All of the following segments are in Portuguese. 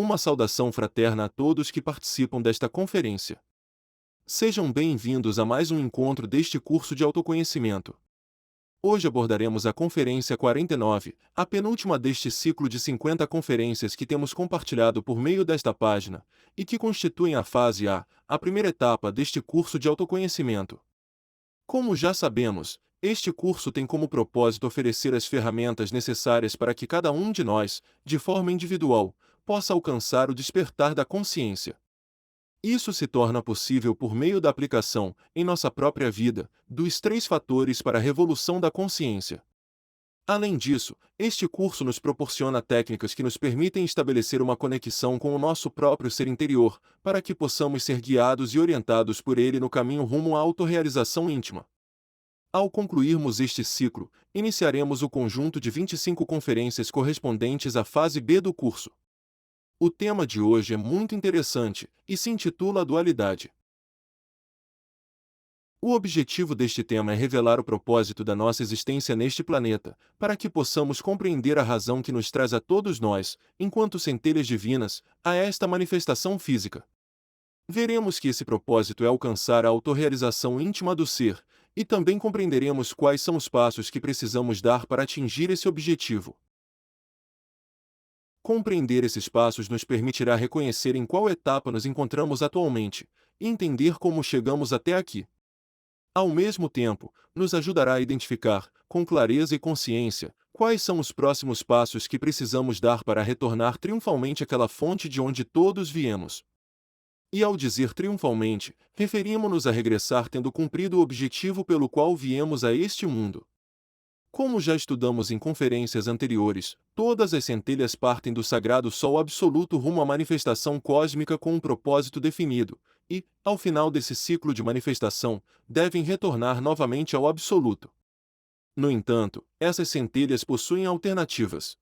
Uma saudação fraterna a todos que participam desta conferência. Sejam bem-vindos a mais um encontro deste curso de autoconhecimento. Hoje abordaremos a Conferência 49, a penúltima deste ciclo de 50 conferências que temos compartilhado por meio desta página, e que constituem a fase A primeira etapa deste curso de autoconhecimento. Como já sabemos, este curso tem como propósito oferecer as ferramentas necessárias para que cada um de nós, de forma individual, possa alcançar o despertar da consciência. Isso se torna possível por meio da aplicação, em nossa própria vida, dos 3 fatores para a revolução da consciência. Além disso, este curso nos proporciona técnicas que nos permitem estabelecer uma conexão com o nosso próprio ser interior, para que possamos ser guiados e orientados por ele no caminho rumo à autorrealização íntima. Ao concluirmos este ciclo, iniciaremos o conjunto de 25 conferências correspondentes à fase B do curso. O tema de hoje é muito interessante e se intitula Dualidade. O objetivo deste tema é revelar o propósito da nossa existência neste planeta, para que possamos compreender a razão que nos traz a todos nós, enquanto centelhas divinas, a esta manifestação física. Veremos que esse propósito é alcançar a autorrealização íntima do ser, e também compreenderemos quais são os passos que precisamos dar para atingir esse objetivo. Compreender esses passos nos permitirá reconhecer em qual etapa nos encontramos atualmente, e entender como chegamos até aqui. Ao mesmo tempo, nos ajudará a identificar, com clareza e consciência, quais são os próximos passos que precisamos dar para retornar triunfalmente àquela fonte de onde todos viemos. E ao dizer triunfalmente, referimos-nos a regressar tendo cumprido o objetivo pelo qual viemos a este mundo. Como já estudamos em conferências anteriores, todas as centelhas partem do sagrado Sol absoluto rumo à manifestação cósmica com um propósito definido, e, ao final desse ciclo de manifestação, devem retornar novamente ao absoluto. No entanto, essas centelhas possuem alternativas.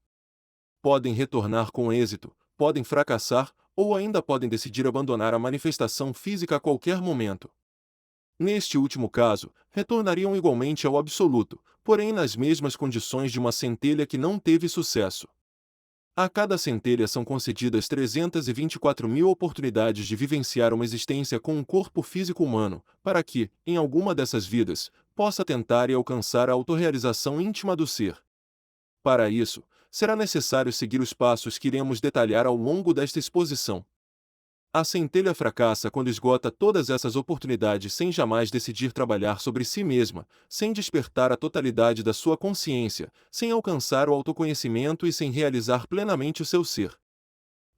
Podem retornar com êxito, podem fracassar, ou ainda podem decidir abandonar a manifestação física a qualquer momento. Neste último caso, retornariam igualmente ao absoluto, porém nas mesmas condições de uma centelha que não teve sucesso. A cada centelha são concedidas 324.000 oportunidades de vivenciar uma existência com um corpo físico humano, para que, em alguma dessas vidas, possa tentar e alcançar a autorrealização íntima do ser. Para isso, será necessário seguir os passos que iremos detalhar ao longo desta exposição. A centelha fracassa quando esgota todas essas oportunidades sem jamais decidir trabalhar sobre si mesma, sem despertar a totalidade da sua consciência, sem alcançar o autoconhecimento e sem realizar plenamente o seu ser.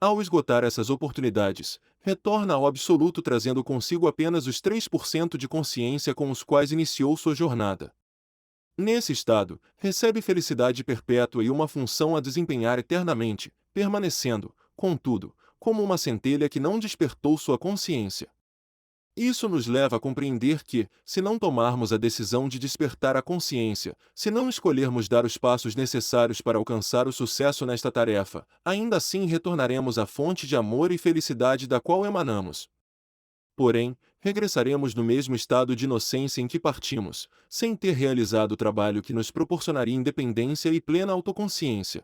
Ao esgotar essas oportunidades, retorna ao absoluto trazendo consigo apenas os 3% de consciência com os quais iniciou sua jornada. Nesse estado, recebe felicidade perpétua e uma função a desempenhar eternamente, permanecendo, contudo, como uma centelha que não despertou sua consciência. Isso nos leva a compreender que, se não tomarmos a decisão de despertar a consciência, se não escolhermos dar os passos necessários para alcançar o sucesso nesta tarefa, ainda assim retornaremos à fonte de amor e felicidade da qual emanamos. Porém, regressaremos no mesmo estado de inocência em que partimos, sem ter realizado o trabalho que nos proporcionaria independência e plena autoconsciência.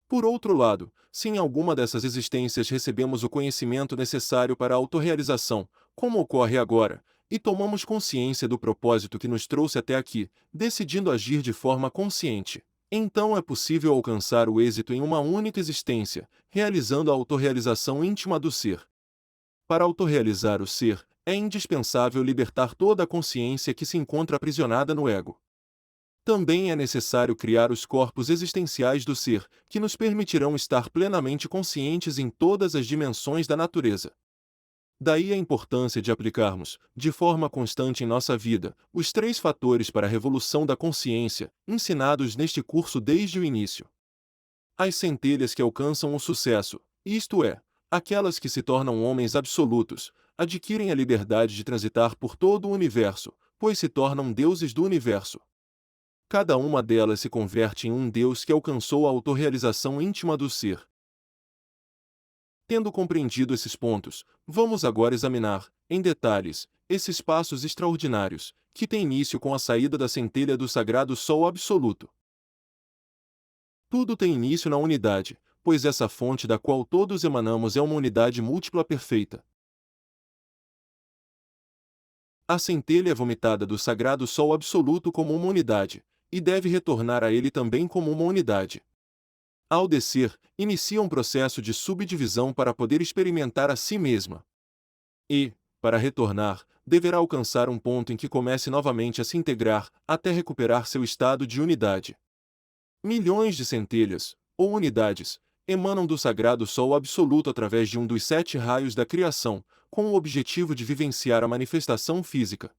Por outro lado, se em alguma dessas existências recebemos o conhecimento necessário para a autorrealização, como ocorre agora, e tomamos consciência do propósito que nos trouxe até aqui, decidindo agir de forma consciente, então é possível alcançar o êxito em uma única existência, realizando a autorrealização íntima do ser. Para autorrealizar o ser, é indispensável libertar toda a consciência que se encontra aprisionada no ego. Também é necessário criar os corpos existenciais do ser, que nos permitirão estar plenamente conscientes em todas as dimensões da natureza. Daí a importância de aplicarmos, de forma constante em nossa vida, os 3 fatores para a revolução da consciência, ensinados neste curso desde o início. As centelhas que alcançam o sucesso, isto é, aquelas que se tornam homens absolutos, adquirem a liberdade de transitar por todo o universo, pois se tornam deuses do universo. Cada uma delas se converte em um Deus que alcançou a autorrealização íntima do ser. Tendo compreendido esses pontos, vamos agora examinar, em detalhes, esses passos extraordinários, que têm início com a saída da centelha do sagrado Sol absoluto. Tudo tem início na unidade, pois essa fonte da qual todos emanamos é uma unidade múltipla perfeita. A centelha é vomitada do sagrado Sol absoluto como uma unidade, e deve retornar a ele também como uma unidade. Ao descer, inicia um processo de subdivisão para poder experimentar a si mesma. E, para retornar, deverá alcançar um ponto em que comece novamente a se integrar, até recuperar seu estado de unidade. Milhões de centelhas, ou unidades, emanam do sagrado Sol absoluto através de um dos 7 raios da criação, com o objetivo de vivenciar a manifestação física.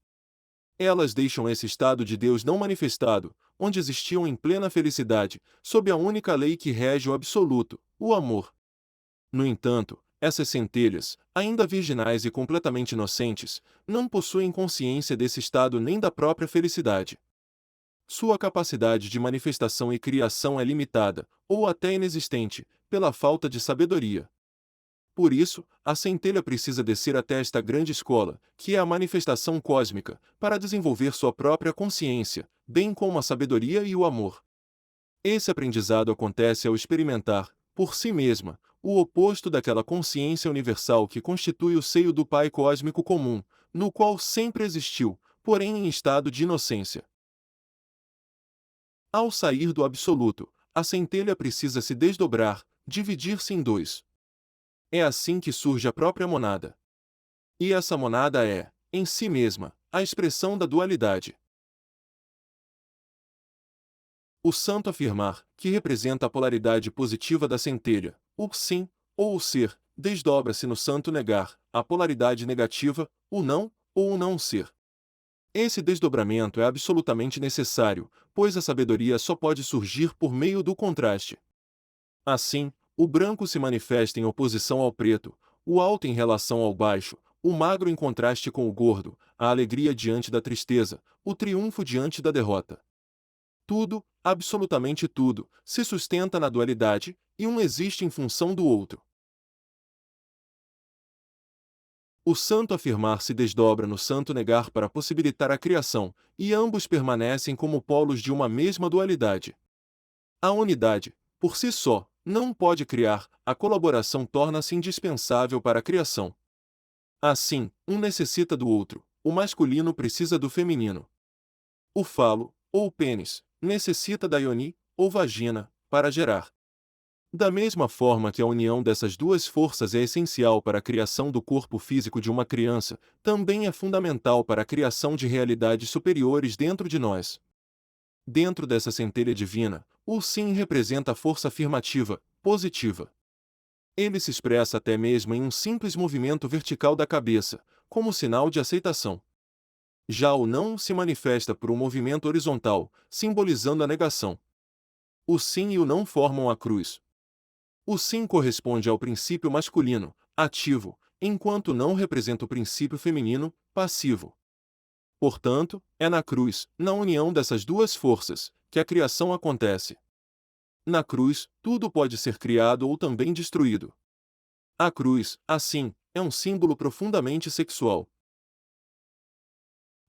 Elas deixam esse estado de Deus não manifestado, onde existiam em plena felicidade, sob a única lei que rege o absoluto, o amor. No entanto, essas centelhas, ainda virginais e completamente inocentes, não possuem consciência desse estado nem da própria felicidade. Sua capacidade de manifestação e criação é limitada, ou até inexistente, pela falta de sabedoria. Por isso, a centelha precisa descer até esta grande escola, que é a manifestação cósmica, para desenvolver sua própria consciência, bem como a sabedoria e o amor. Esse aprendizado acontece ao experimentar, por si mesma, o oposto daquela consciência universal que constitui o seio do Pai cósmico comum, no qual sempre existiu, porém em estado de inocência. Ao sair do absoluto, a centelha precisa se desdobrar, dividir-se em dois. É assim que surge a própria monada. E essa monada é, em si mesma, a expressão da dualidade. O santo afirmar, que representa a polaridade positiva da centelha, o sim, ou o ser, desdobra-se no santo negar, a polaridade negativa, o não, ou o não ser. Esse desdobramento é absolutamente necessário, pois a sabedoria só pode surgir por meio do contraste. Assim, o branco se manifesta em oposição ao preto, o alto em relação ao baixo, o magro em contraste com o gordo, a alegria diante da tristeza, o triunfo diante da derrota. Tudo, absolutamente tudo, se sustenta na dualidade, e um existe em função do outro. O santo afirmar se desdobra no santo negar para possibilitar a criação, e ambos permanecem como polos de uma mesma dualidade. A unidade, por si só, não pode criar, a colaboração torna-se indispensável para a criação. Assim, um necessita do outro, o masculino precisa do feminino. O falo, ou pênis, necessita da ioni, ou vagina, para gerar. Da mesma forma que a união dessas duas forças é essencial para a criação do corpo físico de uma criança, também é fundamental para a criação de realidades superiores dentro de nós. Dentro dessa centelha divina, o sim representa a força afirmativa, positiva. Ele se expressa até mesmo em um simples movimento vertical da cabeça, como sinal de aceitação. Já o não se manifesta por um movimento horizontal, simbolizando a negação. O sim e o não formam a cruz. O sim corresponde ao princípio masculino, ativo, enquanto o não representa o princípio feminino, passivo. Portanto, é na cruz, na união dessas duas forças, que a criação acontece. Na cruz, tudo pode ser criado ou também destruído. A cruz, assim, é um símbolo profundamente sexual.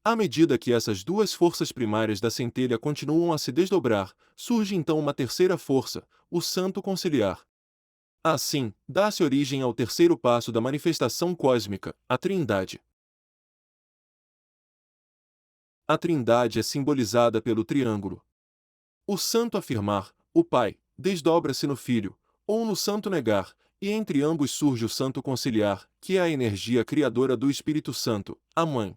À medida que essas duas forças primárias da centelha continuam a se desdobrar, surge então uma terceira força, o santo conciliar. Assim, dá-se origem ao terceiro passo da manifestação cósmica, a Trindade. A Trindade é simbolizada pelo triângulo. O santo afirmar, o Pai, desdobra-se no Filho, ou no santo negar, e entre ambos surge o santo conciliar, que é a energia criadora do Espírito Santo, a Mãe.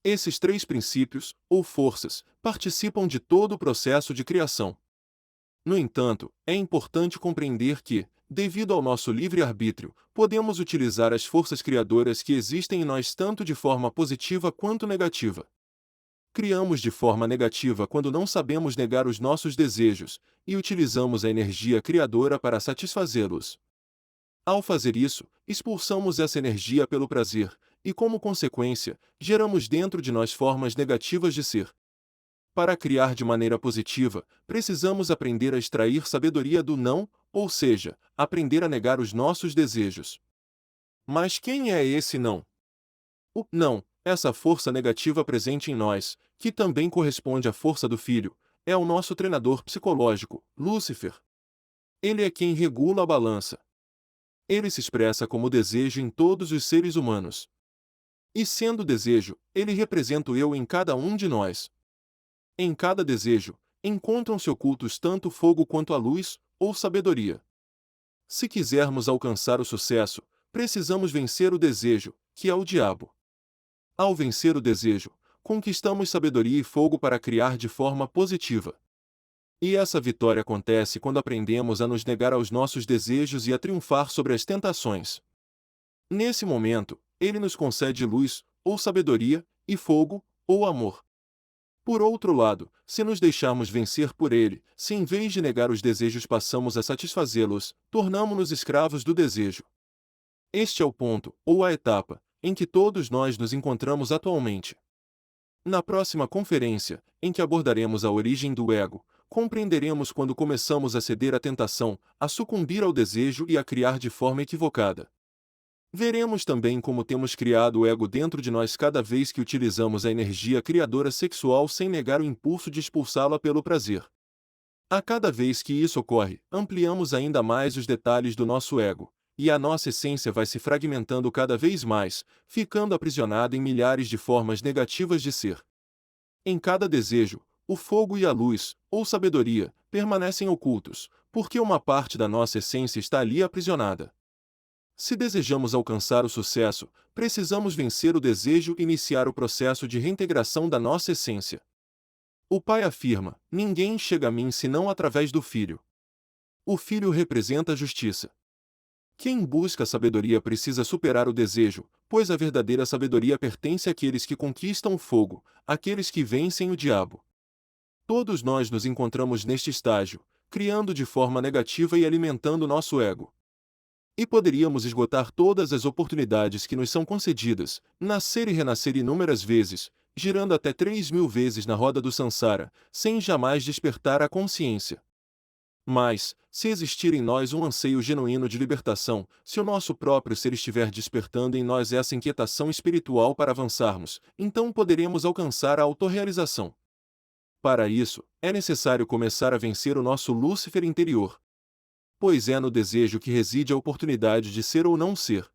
Esses três princípios, ou forças, participam de todo o processo de criação. No entanto, é importante compreender que, devido ao nosso livre-arbítrio, podemos utilizar as forças criadoras que existem em nós tanto de forma positiva quanto negativa. Criamos de forma negativa quando não sabemos negar os nossos desejos, e utilizamos a energia criadora para satisfazê-los. Ao fazer isso, expulsamos essa energia pelo prazer, e como consequência, geramos dentro de nós formas negativas de ser. Para criar de maneira positiva, precisamos aprender a extrair sabedoria do não, ou seja, aprender a negar os nossos desejos. Mas quem é esse não? O não, essa força negativa presente em nós, que também corresponde à força do Filho, é o nosso treinador psicológico, Lúcifer. Ele é quem regula a balança. Ele se expressa como desejo em todos os seres humanos. E sendo desejo, ele representa o eu em cada um de nós. Em cada desejo, encontram-se ocultos tanto o fogo quanto a luz, ou sabedoria. Se quisermos alcançar o sucesso, precisamos vencer o desejo, que é o diabo. Ao vencer o desejo, conquistamos sabedoria e fogo para criar de forma positiva. E essa vitória acontece quando aprendemos a nos negar aos nossos desejos e a triunfar sobre as tentações. Nesse momento, ele nos concede luz, ou sabedoria, e fogo, ou amor. Por outro lado, se nos deixarmos vencer por ele, se em vez de negar os desejos passamos a satisfazê-los, tornamo-nos escravos do desejo. Este é o ponto, ou a etapa, em que todos nós nos encontramos atualmente. Na próxima conferência, em que abordaremos a origem do ego, compreenderemos quando começamos a ceder à tentação, a sucumbir ao desejo e a criar de forma equivocada. Veremos também como temos criado o ego dentro de nós cada vez que utilizamos a energia criadora sexual sem negar o impulso de expulsá-la pelo prazer. A cada vez que isso ocorre, ampliamos ainda mais os detalhes do nosso ego, e a nossa essência vai se fragmentando cada vez mais, ficando aprisionada em milhares de formas negativas de ser. Em cada desejo, o fogo e a luz, ou sabedoria, permanecem ocultos, porque uma parte da nossa essência está ali aprisionada. Se desejamos alcançar o sucesso, precisamos vencer o desejo e iniciar o processo de reintegração da nossa essência. O Pai afirma: ninguém chega a mim senão através do Filho. O Filho representa a justiça. Quem busca a sabedoria precisa superar o desejo, pois a verdadeira sabedoria pertence àqueles que conquistam o fogo, àqueles que vencem o diabo. Todos nós nos encontramos neste estágio, criando de forma negativa e alimentando nosso ego. E poderíamos esgotar todas as oportunidades que nos são concedidas, nascer e renascer inúmeras vezes, girando até 3.000 vezes na roda do Sansara, sem jamais despertar a consciência. Mas, se existir em nós um anseio genuíno de libertação, se o nosso próprio ser estiver despertando em nós essa inquietação espiritual para avançarmos, então poderemos alcançar a autorrealização. Para isso, é necessário começar a vencer o nosso Lúcifer interior. Pois é no desejo que reside a oportunidade de ser ou não ser.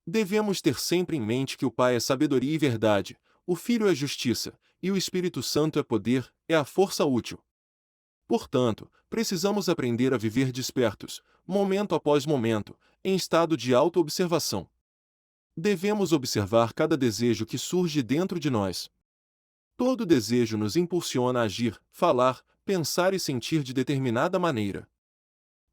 Devemos ter sempre em mente que o Pai é sabedoria e verdade, o Filho é justiça, e o Espírito Santo é poder, é a força útil. Portanto, precisamos aprender a viver despertos, momento após momento, em estado de auto-observação. Devemos observar cada desejo que surge dentro de nós. Todo desejo nos impulsiona a agir, falar, pensar e sentir de determinada maneira.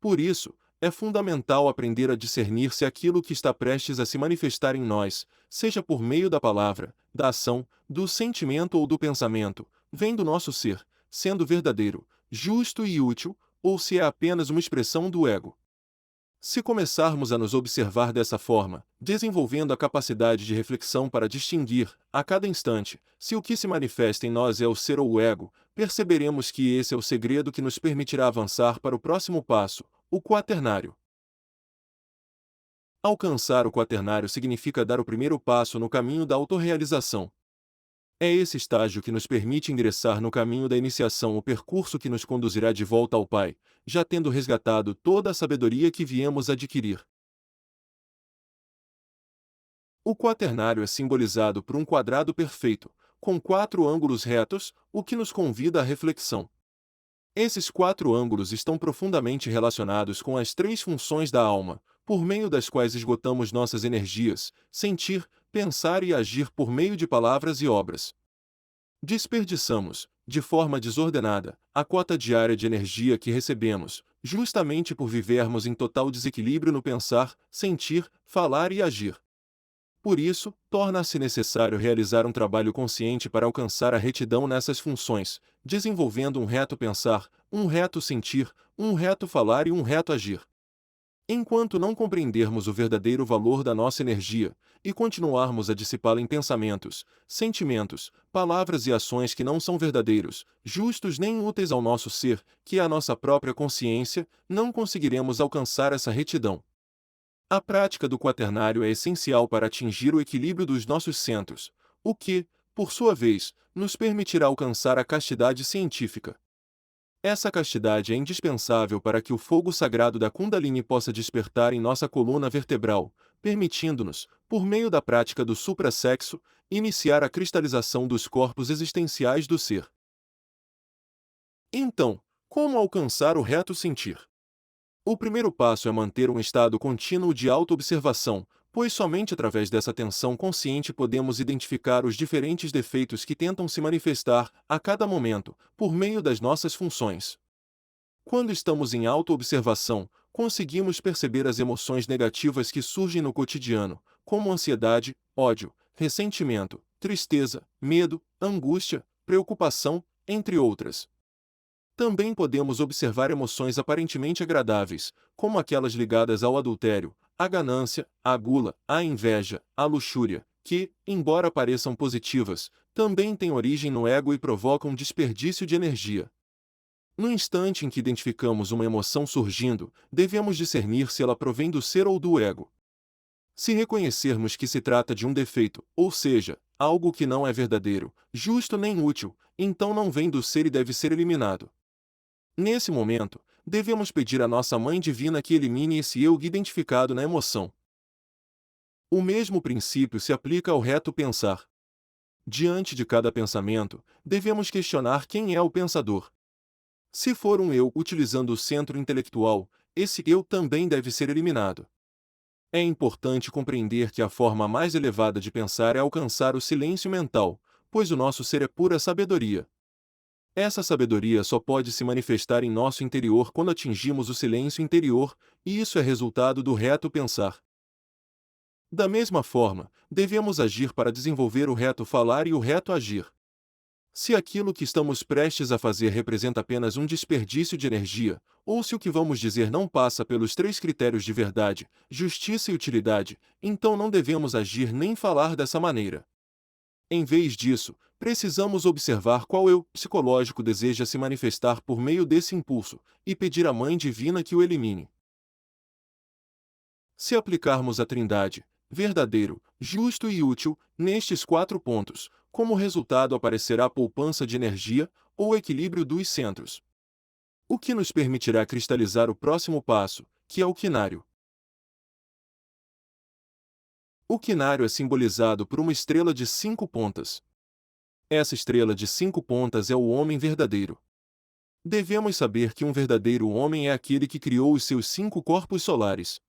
Por isso, é fundamental aprender a discernir se aquilo que está prestes a se manifestar em nós, seja por meio da palavra, da ação, do sentimento ou do pensamento, vem do nosso ser, sendo verdadeiro, justo e útil, ou se é apenas uma expressão do ego. Se começarmos a nos observar dessa forma, desenvolvendo a capacidade de reflexão para distinguir, a cada instante, se o que se manifesta em nós é o ser ou o ego, perceberemos que esse é o segredo que nos permitirá avançar para o próximo passo, o quaternário. Alcançar o quaternário significa dar o primeiro passo no caminho da autorrealização. É esse estágio que nos permite ingressar no caminho da iniciação, o percurso que nos conduzirá de volta ao Pai, já tendo resgatado toda a sabedoria que viemos adquirir. O quaternário é simbolizado por um quadrado perfeito, com 4 ângulos retos, o que nos convida à reflexão. Esses 4 ângulos estão profundamente relacionados com as 3 funções da alma, por meio das quais esgotamos nossas energias, sentir, pensar e agir por meio de palavras e obras. Desperdiçamos, de forma desordenada, a cota diária de energia que recebemos, justamente por vivermos em total desequilíbrio no pensar, sentir, falar e agir. Por isso, torna-se necessário realizar um trabalho consciente para alcançar a retidão nessas funções, desenvolvendo um reto pensar, um reto sentir, um reto falar e um reto agir. Enquanto não compreendermos o verdadeiro valor da nossa energia, e continuarmos a dissipá-la em pensamentos, sentimentos, palavras e ações que não são verdadeiros, justos nem úteis ao nosso ser, que é a nossa própria consciência, não conseguiremos alcançar essa retidão. A prática do quaternário é essencial para atingir o equilíbrio dos nossos centros, o que, por sua vez, nos permitirá alcançar a castidade científica. Essa castidade é indispensável para que o fogo sagrado da Kundalini possa despertar em nossa coluna vertebral, permitindo-nos, por meio da prática do suprassexo, iniciar a cristalização dos corpos existenciais do ser. Então, como alcançar o reto sentir? O primeiro passo é manter um estado contínuo de autoobservação, pois somente através dessa atenção consciente podemos identificar os diferentes defeitos que tentam se manifestar, a cada momento, por meio das nossas funções. Quando estamos em autoobservação, conseguimos perceber as emoções negativas que surgem no cotidiano, como ansiedade, ódio, ressentimento, tristeza, medo, angústia, preocupação, entre outras. Também podemos observar emoções aparentemente agradáveis, como aquelas ligadas ao adultério, à ganância, à gula, à inveja, à luxúria, que, embora pareçam positivas, também têm origem no ego e provocam desperdício de energia. No instante em que identificamos uma emoção surgindo, devemos discernir se ela provém do ser ou do ego. Se reconhecermos que se trata de um defeito, ou seja, algo que não é verdadeiro, justo nem útil, então não vem do ser e deve ser eliminado. Nesse momento, devemos pedir à nossa Mãe Divina que elimine esse eu identificado na emoção. O mesmo princípio se aplica ao reto pensar. Diante de cada pensamento, devemos questionar quem é o pensador. Se for um eu utilizando o centro intelectual, esse eu também deve ser eliminado. É importante compreender que a forma mais elevada de pensar é alcançar o silêncio mental, pois o nosso ser é pura sabedoria. Essa sabedoria só pode se manifestar em nosso interior quando atingimos o silêncio interior, e isso é resultado do reto pensar. Da mesma forma, devemos agir para desenvolver o reto falar e o reto agir. Se aquilo que estamos prestes a fazer representa apenas um desperdício de energia, ou se o que vamos dizer não passa pelos três critérios de verdade, justiça e utilidade, então não devemos agir nem falar dessa maneira. Em vez disso, precisamos observar qual eu psicológico deseja se manifestar por meio desse impulso, e pedir à Mãe Divina que o elimine. Se aplicarmos a Trindade, verdadeiro, justo e útil, nestes 4 pontos, como resultado aparecerá poupança de energia, ou equilíbrio dos centros. O que nos permitirá cristalizar o próximo passo, que é o quinário. O quinário é simbolizado por uma estrela de 5 pontas. Essa estrela de 5 pontas é o homem verdadeiro. Devemos saber que um verdadeiro homem é aquele que criou os seus 5 corpos solares.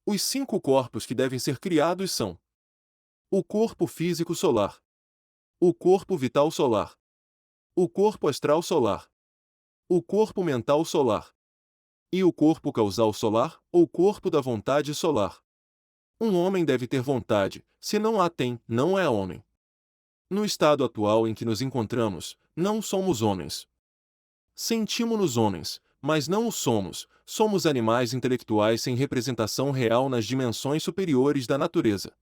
Os 5 corpos que devem ser criados são: o corpo físico solar, o corpo vital solar, o corpo astral solar, o corpo mental solar e o corpo causal solar, ou corpo da vontade solar. Um homem deve ter vontade, se não a tem, não é homem. No estado atual em que nos encontramos, não somos homens. Sentimos-nos homens, mas não o somos, somos animais intelectuais sem representação real nas dimensões superiores da natureza.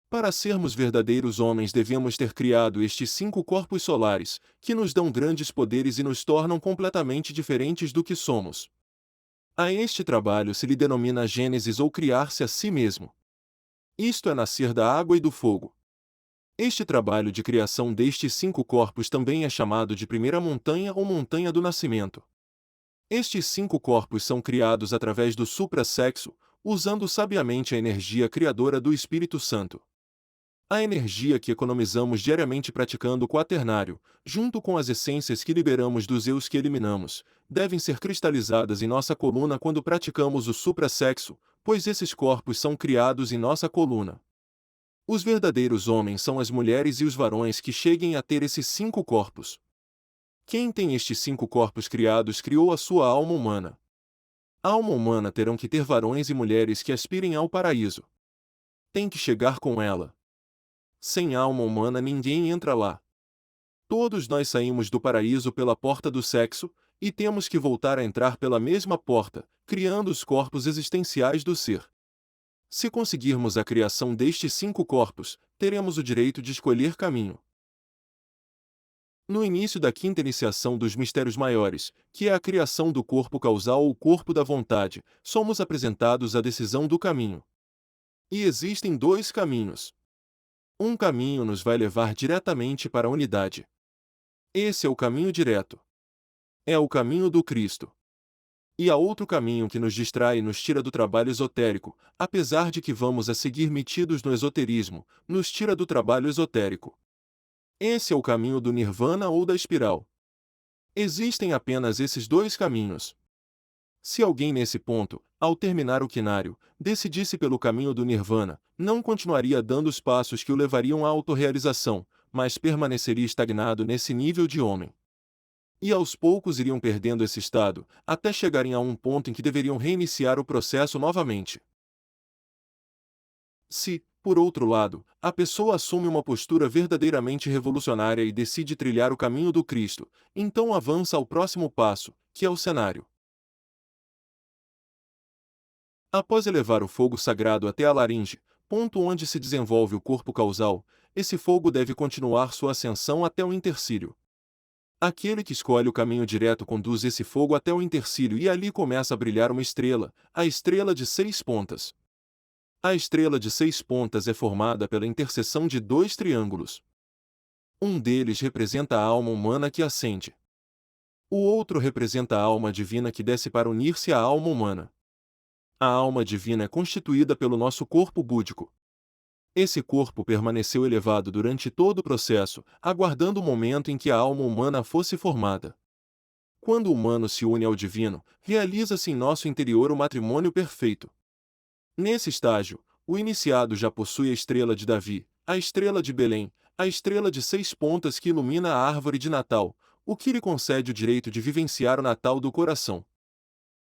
Para sermos verdadeiros homens devemos ter criado estes 5 corpos solares, que nos dão grandes poderes e nos tornam completamente diferentes do que somos. A este trabalho se lhe denomina Gênesis ou criar-se a si mesmo. Isto é nascer da água e do fogo. Este trabalho de criação destes 5 corpos também é chamado de primeira montanha ou montanha do nascimento. Estes 5 corpos são criados através do suprassexo, usando sabiamente a energia criadora do Espírito Santo. A energia que economizamos diariamente praticando o quaternário, junto com as essências que liberamos dos eus que eliminamos, devem ser cristalizadas em nossa coluna quando praticamos o suprassexo, pois esses corpos são criados em nossa coluna. Os verdadeiros homens são as mulheres e os varões que cheguem a ter esses 5 corpos. Quem tem estes 5 corpos criados criou a sua alma humana. A alma humana terão que ter varões e mulheres que aspirem ao paraíso. Tem que chegar com ela. Sem alma humana ninguém entra lá. Todos nós saímos do paraíso pela porta do sexo, e temos que voltar a entrar pela mesma porta, criando os corpos existenciais do ser. Se conseguirmos a criação destes 5 corpos, teremos o direito de escolher caminho. No início da quinta iniciação dos mistérios maiores, que é a criação do corpo causal ou corpo da vontade, somos apresentados a decisão do caminho. E existem 2 caminhos. Um caminho nos vai levar diretamente para a unidade. Esse é o caminho direto. É o caminho do Cristo. E há outro caminho que nos distrai e nos tira do trabalho esotérico, apesar de que vamos a seguir metidos no esoterismo, nos tira do trabalho esotérico. Esse é o caminho do Nirvana ou da espiral. Existem apenas esses dois caminhos. Se alguém nesse ponto, ao terminar o quinário, decidisse pelo caminho do Nirvana, não continuaria dando os passos que o levariam à autorrealização, mas permaneceria estagnado nesse nível de homem. E aos poucos iriam perdendo esse estado, até chegarem a um ponto em que deveriam reiniciar o processo novamente. Se, por outro lado, a pessoa assume uma postura verdadeiramente revolucionária e decide trilhar o caminho do Cristo, então avança ao próximo passo, que é o cenário. Após elevar o fogo sagrado até a laringe, ponto onde se desenvolve o corpo causal, esse fogo deve continuar sua ascensão até o intercílio. Aquele que escolhe o caminho direto conduz esse fogo até o intercílio e ali começa a brilhar uma estrela, a estrela de 6 pontas. A estrela de 6 pontas é formada pela interseção de dois triângulos. Um deles representa a alma humana que ascende. O outro representa a alma divina que desce para unir-se à alma humana. A alma divina é constituída pelo nosso corpo búdico. Esse corpo permaneceu elevado durante todo o processo, aguardando o momento em que a alma humana fosse formada. Quando o humano se une ao divino, realiza-se em nosso interior o matrimônio perfeito. Nesse estágio, o iniciado já possui a estrela de Davi, a estrela de Belém, a estrela de 6 pontas que ilumina a árvore de Natal, o que lhe concede o direito de vivenciar o Natal do coração.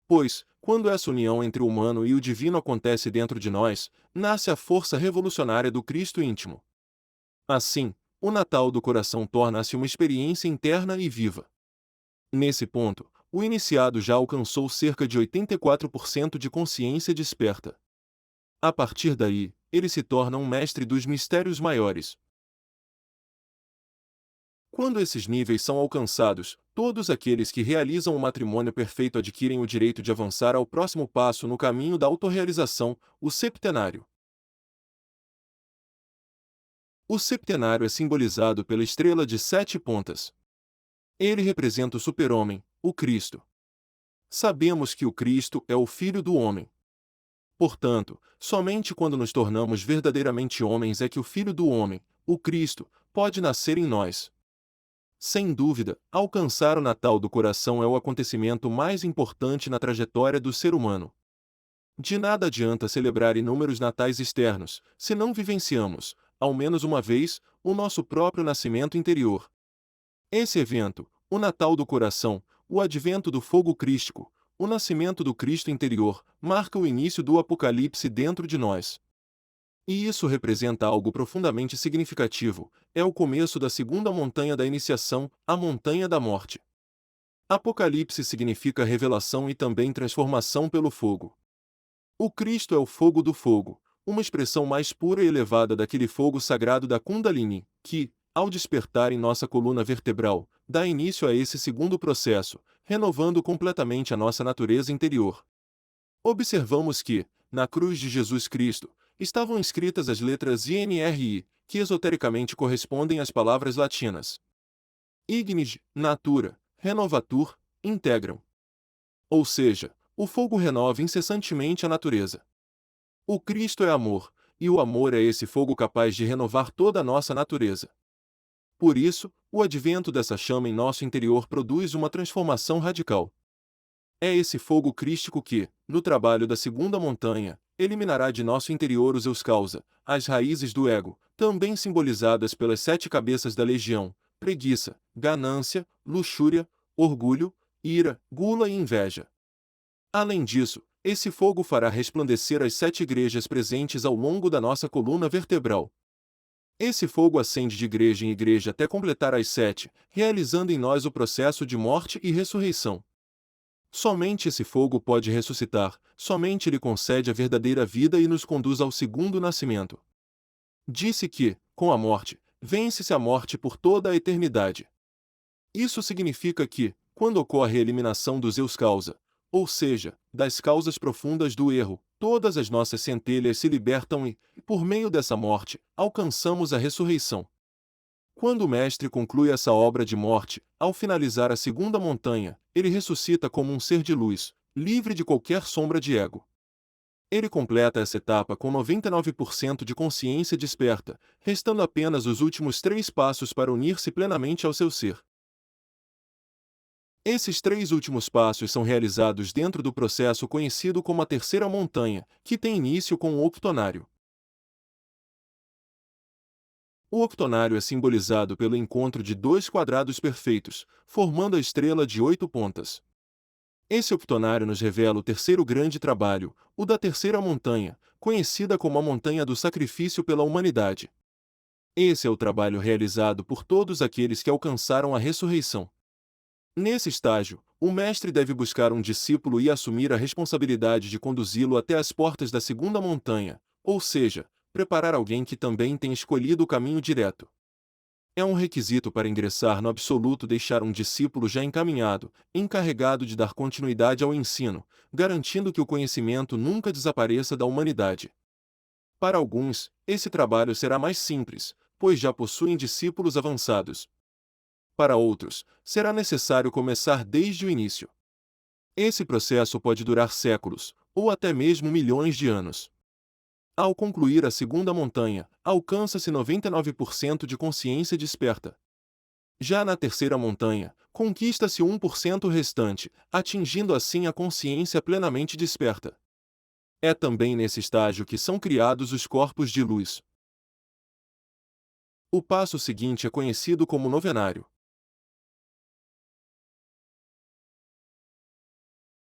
Pois, quando essa união entre o humano e o divino acontece dentro de nós, nasce a força revolucionária do Cristo íntimo. Assim, o Natal do coração torna-se uma experiência interna e viva. Nesse ponto, o iniciado já alcançou cerca de 84% de consciência desperta. A partir daí, ele se torna um mestre dos mistérios maiores. Quando esses níveis são alcançados, todos aqueles que realizam o matrimônio perfeito adquirem o direito de avançar ao próximo passo no caminho da autorrealização, o septenário. O septenário é simbolizado pela estrela de 7 pontas. Ele representa o super-homem, o Cristo. Sabemos que o Cristo é o Filho do Homem. Portanto, somente quando nos tornamos verdadeiramente homens é que o Filho do Homem, o Cristo, pode nascer em nós. Sem dúvida, alcançar o Natal do coração é o acontecimento mais importante na trajetória do ser humano. De nada adianta celebrar inúmeros natais externos, se não vivenciamos, ao menos uma vez, o nosso próprio nascimento interior. Esse evento, o Natal do coração, o advento do fogo crístico, o nascimento do Cristo interior, marca o início do Apocalipse dentro de nós. E isso representa algo profundamente significativo, é o começo da segunda montanha da iniciação, a montanha da morte. Apocalipse significa revelação e também transformação pelo fogo. O Cristo é o fogo do fogo, uma expressão mais pura e elevada daquele fogo sagrado da Kundalini, que, ao despertar em nossa coluna vertebral, dá início a esse segundo processo, renovando completamente a nossa natureza interior. Observamos que, na cruz de Jesus Cristo, estavam escritas as letras INRI, que esotericamente correspondem às palavras latinas ignis, natura, renovatur, integram. Ou seja, o fogo renova incessantemente a natureza. O Cristo é amor, e o amor é esse fogo capaz de renovar toda a nossa natureza. Por isso, o advento dessa chama em nosso interior produz uma transformação radical. É esse fogo crístico que, no trabalho da segunda montanha, eliminará de nosso interior os eus causa, as raízes do ego, também simbolizadas pelas 7 cabeças da legião: preguiça, ganância, luxúria, orgulho, ira, gula e inveja. Além disso, esse fogo fará resplandecer as 7 igrejas presentes ao longo da nossa coluna vertebral. Esse fogo ascende de igreja em igreja até completar as 7, realizando em nós o processo de morte e ressurreição. Somente esse fogo pode ressuscitar, somente ele concede a verdadeira vida e nos conduz ao segundo nascimento. Disse que, com a morte, vence-se a morte por toda a eternidade. Isso significa que, quando ocorre a eliminação dos eus causa, ou seja, das causas profundas do erro, todas as nossas centelhas se libertam e, por meio dessa morte, alcançamos a ressurreição. Quando o mestre conclui essa obra de morte, ao finalizar a segunda montanha, ele ressuscita como um ser de luz, livre de qualquer sombra de ego. Ele completa essa etapa com 99% de consciência desperta, restando apenas os últimos 3 passos para unir-se plenamente ao seu ser. Esses 3 últimos passos são realizados dentro do processo conhecido como a terceira montanha, que tem início com o octonário. O octonário é simbolizado pelo encontro de 2 quadrados perfeitos, formando a estrela de 8 pontas. Esse octonário nos revela o terceiro grande trabalho, o da terceira montanha, conhecida como a montanha do sacrifício pela humanidade. Esse é o trabalho realizado por todos aqueles que alcançaram a ressurreição. Nesse estágio, o mestre deve buscar um discípulo e assumir a responsabilidade de conduzi-lo até as portas da segunda montanha, ou seja, preparar alguém que também tenha escolhido o caminho direto. É um requisito para ingressar no absoluto deixar um discípulo já encaminhado, encarregado de dar continuidade ao ensino, garantindo que o conhecimento nunca desapareça da humanidade. Para alguns, esse trabalho será mais simples, pois já possuem discípulos avançados. Para outros, será necessário começar desde o início. Esse processo pode durar séculos, ou até mesmo milhões de anos. Ao concluir a segunda montanha, alcança-se 99% de consciência desperta. Já na terceira montanha, conquista-se 1% restante, atingindo assim a consciência plenamente desperta. É também nesse estágio que são criados os corpos de luz. O passo seguinte é conhecido como novenário.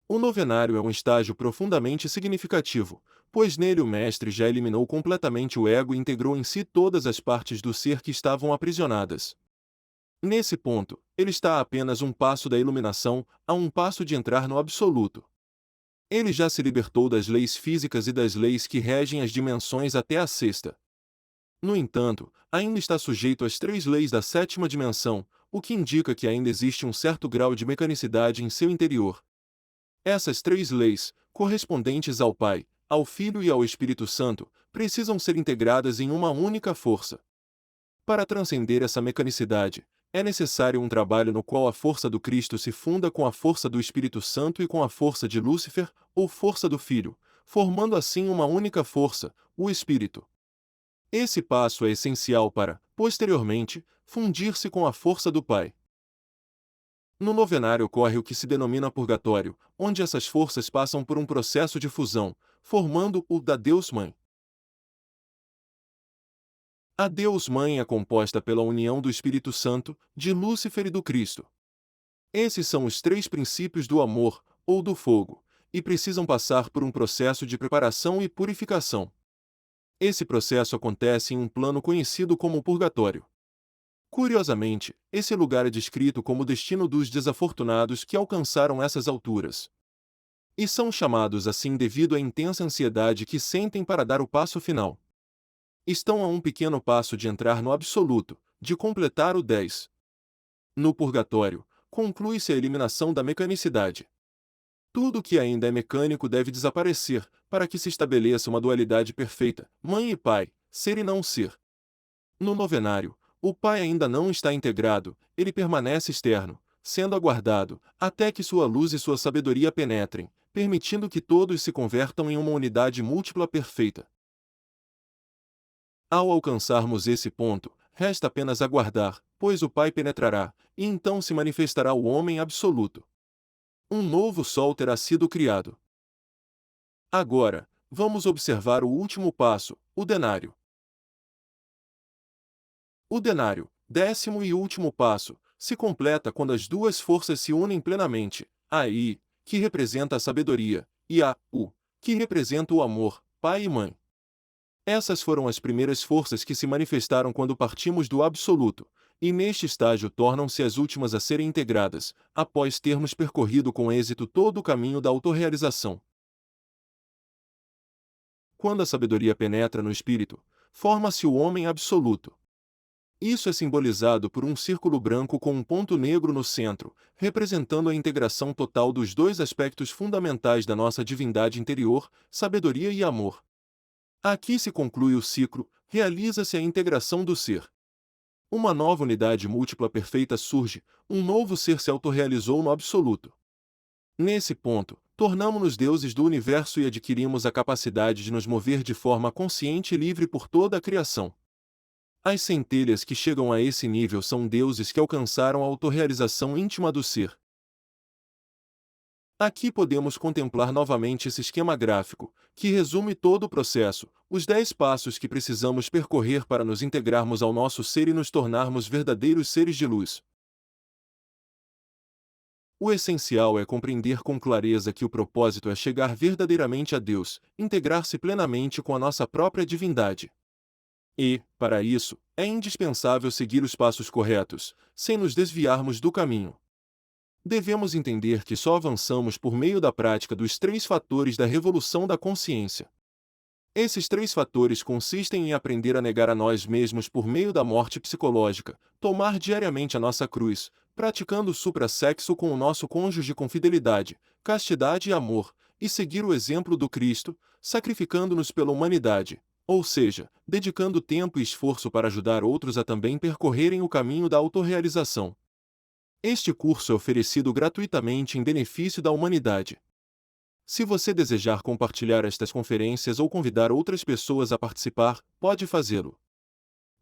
O novenário é um estágio profundamente significativo, pois nele o mestre já eliminou completamente o ego e integrou em si todas as partes do ser que estavam aprisionadas. Nesse ponto, ele está a apenas um passo da iluminação, a um passo de entrar no absoluto. Ele já se libertou das leis físicas e das leis que regem as dimensões até a sexta. No entanto, ainda está sujeito às 3 leis da sétima dimensão, o que indica que ainda existe um certo grau de mecanicidade em seu interior. Essas 3 leis, correspondentes ao Pai, ao Filho e ao Espírito Santo, precisam ser integradas em uma única força. Para transcender essa mecanicidade, é necessário um trabalho no qual a força do Cristo se funda com a força do Espírito Santo e com a força de Lúcifer, ou força do Filho, formando assim uma única força, o Espírito. Esse passo é essencial para, posteriormente, fundir-se com a força do Pai. No novenário ocorre o que se denomina purgatório, onde essas forças passam por um processo de fusão, formando o da Deus-Mãe. A Deus-Mãe é composta pela união do Espírito Santo, de Lúcifer e do Cristo. Esses são os 3 princípios do amor, ou do fogo, e precisam passar por um processo de preparação e purificação. Esse processo acontece em um plano conhecido como purgatório. Curiosamente, esse lugar é descrito como o destino dos desafortunados que alcançaram essas alturas. E são chamados assim devido à intensa ansiedade que sentem para dar o passo final. Estão a um pequeno passo de entrar no absoluto, de completar o 10. No purgatório, conclui-se a eliminação da mecanicidade. Tudo que ainda é mecânico deve desaparecer, para que se estabeleça uma dualidade perfeita, mãe e pai, ser e não ser. No novenário, o pai ainda não está integrado, ele permanece externo, sendo aguardado, até que sua luz e sua sabedoria penetrem, permitindo que todos se convertam em uma unidade múltipla perfeita. Ao alcançarmos esse ponto, resta apenas aguardar, pois o Pai penetrará, e então se manifestará o homem absoluto. Um novo sol terá sido criado. Agora, vamos observar o último passo, o denário. O denário, 10º e último passo, se completa quando as duas forças se unem plenamente, a I, que representa a sabedoria, e a U, que representa o amor, pai e mãe. Essas foram as primeiras forças que se manifestaram quando partimos do absoluto, e neste estágio tornam-se as últimas a serem integradas, após termos percorrido com êxito todo o caminho da autorrealização. Quando a sabedoria penetra no espírito, forma-se o homem absoluto. Isso é simbolizado por um círculo branco com um ponto negro no centro, representando a integração total dos 2 aspectos fundamentais da nossa divindade interior, sabedoria e amor. Aqui se conclui o ciclo, realiza-se a integração do ser. uma nova unidade múltipla perfeita surge, um novo ser se autorrealizou no absoluto. Nesse ponto, tornamo-nos deuses do universo e adquirimos a capacidade de nos mover de forma consciente e livre por toda a criação. As centelhas que chegam a esse nível são deuses que alcançaram a autorrealização íntima do ser. Aqui podemos contemplar novamente esse esquema gráfico, que resume todo o processo, os 10 passos que precisamos percorrer para nos integrarmos ao nosso ser e nos tornarmos verdadeiros seres de luz. O essencial é compreender com clareza que o propósito é chegar verdadeiramente a Deus, integrar-se plenamente com a nossa própria divindade. E, para isso, é indispensável seguir os passos corretos, sem nos desviarmos do caminho. Devemos entender que só avançamos por meio da prática dos 3 fatores da revolução da consciência. Esses 3 fatores consistem em aprender a negar a nós mesmos por meio da morte psicológica, tomar diariamente a nossa cruz, praticando o suprasexo com o nosso cônjuge com fidelidade, castidade e amor, e seguir o exemplo do Cristo, sacrificando-nos pela humanidade, ou seja, dedicando tempo e esforço para ajudar outros a também percorrerem o caminho da autorrealização. Este curso é oferecido gratuitamente em benefício da humanidade. Se você desejar compartilhar estas conferências ou convidar outras pessoas a participar, pode fazê-lo.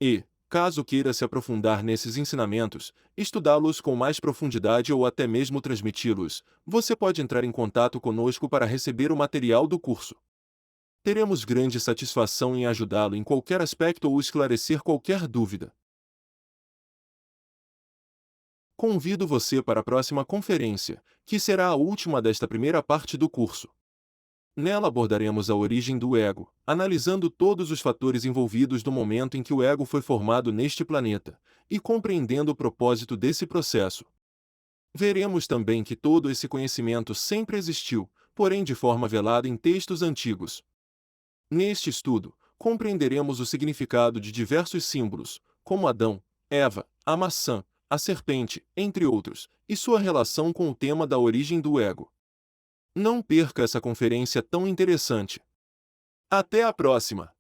E, caso queira se aprofundar nesses ensinamentos, estudá-los com mais profundidade ou até mesmo transmiti-los, você pode entrar em contato conosco para receber o material do curso. Teremos grande satisfação em ajudá-lo em qualquer aspecto ou esclarecer qualquer dúvida. Convido você para a próxima conferência, que será a última desta primeira parte do curso. Nela abordaremos a origem do ego, analisando todos os fatores envolvidos do momento em que o ego foi formado neste planeta, e compreendendo o propósito desse processo. Veremos também que todo esse conhecimento sempre existiu, porém de forma velada em textos antigos. Neste estudo, compreenderemos o significado de diversos símbolos, como Adão, Eva, a maçã, a serpente, entre outros, e sua relação com o tema da origem do ego. Não perca essa conferência tão interessante. Até a próxima!